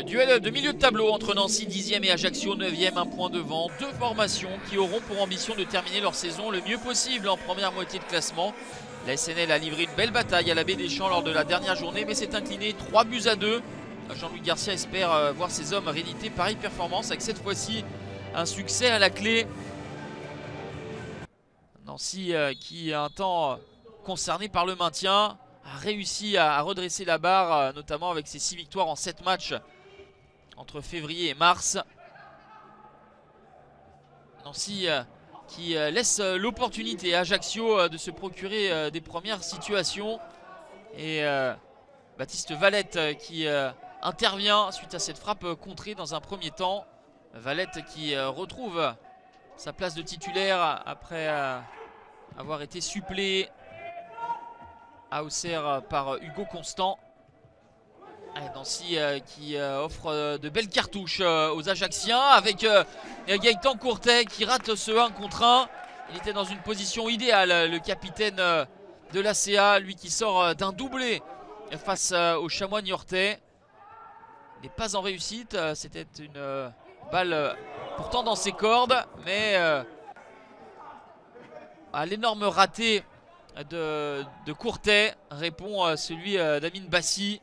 Duel de milieu de tableau entre Nancy 10e et Ajaccio 9e, un point devant. Deux formations qui auront pour ambition de terminer leur saison le mieux possible en première moitié de classement. La SNL a livré une belle bataille à la Baie des Champs lors de la dernière journée, mais s'est incliné 3-2. Jean-Louis Garcia espère voir ses hommes rééditer pareille performance avec cette fois-ci un succès à la clé. Nancy qui a un temps concerné par le maintien a réussi à redresser la barre, notamment avec ses 6 victoires en 7 matchs entre février et mars. Nancy qui laisse l'opportunité à Ajaccio de se procurer des premières situations. Et Baptiste Valette qui intervient suite à cette frappe contrée dans un premier temps. Valette qui retrouve sa place de titulaire après avoir été suppléé à Auxerre par Hugo Constant. Nancy qui offre de belles cartouches aux Ajacciens avec Gaëtan Courtet qui rate ce 1 contre 1. Il était dans une position idéale, le capitaine de l'ACA, lui qui sort d'un doublé face au Chamois Niortais. Il n'est pas en réussite, c'était une balle pourtant dans ses cordes, mais à l'énorme raté de Courtet répond celui d'Amine Bassi.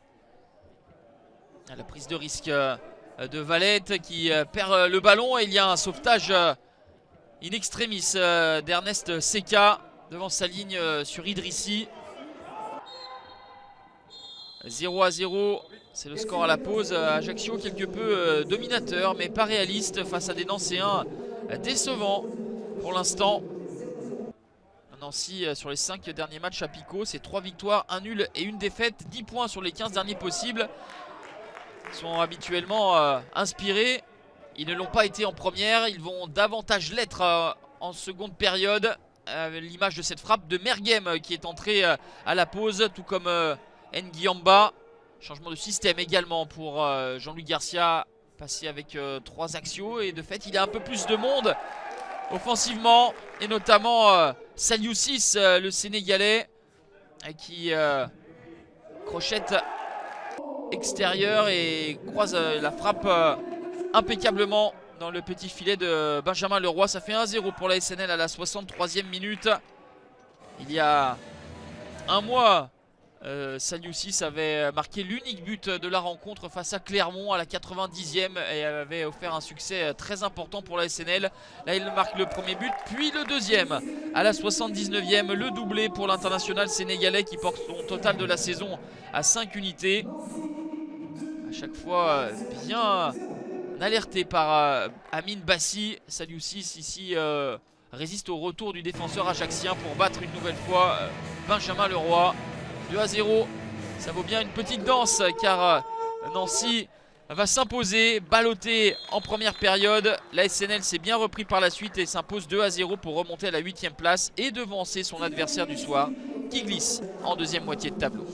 À la prise de risque de Valette qui perd le ballon et il y a un sauvetage in extremis d'Ernest Seka devant sa ligne sur Idrissi. 0-0, c'est le score à la pause. Ajaccio quelque peu dominateur mais pas réaliste face à des Nancéens décevants pour l'instant. Nancy sur les 5 derniers matchs à Pico, c'est 3 victoires, 1 nul et 1 défaite, 10 points sur les 15 derniers possibles. Ils sont habituellement inspirés. Ils ne l'ont pas été en première. Ils vont davantage l'être en seconde période. L'image de cette frappe de Merghem qui est entré à la pause, tout comme Nguamba. Changement de système également pour Jean-Louis Garcia, passé avec 3 axios. Et de fait, il y a un peu plus de monde offensivement. Et notamment Saliou-Ciss, le Sénégalais, qui crochette extérieur et croise la frappe impeccablement dans le petit filet de Benjamin Leroy. Ça fait 1-0 pour la SNL à la 63e minute. Il y a un mois, Saliou-Ciss avait marqué l'unique but de la rencontre face à Clermont à la 90e et avait offert un succès très important pour la SNL. Là, il marque le premier but, puis le deuxième à la 79e. Le doublé pour l'international sénégalais qui porte son total de la saison à 5 unités. À chaque fois bien alerté par Amine Bassi. Saliou-Ciss ici résiste au retour du défenseur ajaccien pour battre une nouvelle fois Benjamin Leroy. 2-0, ça vaut bien une petite danse car Nancy va s'imposer, balloté en première période. La SNL s'est bien repris par la suite et s'impose 2-0 pour remonter à la 8e place et devancer son adversaire du soir qui glisse en deuxième moitié de tableau.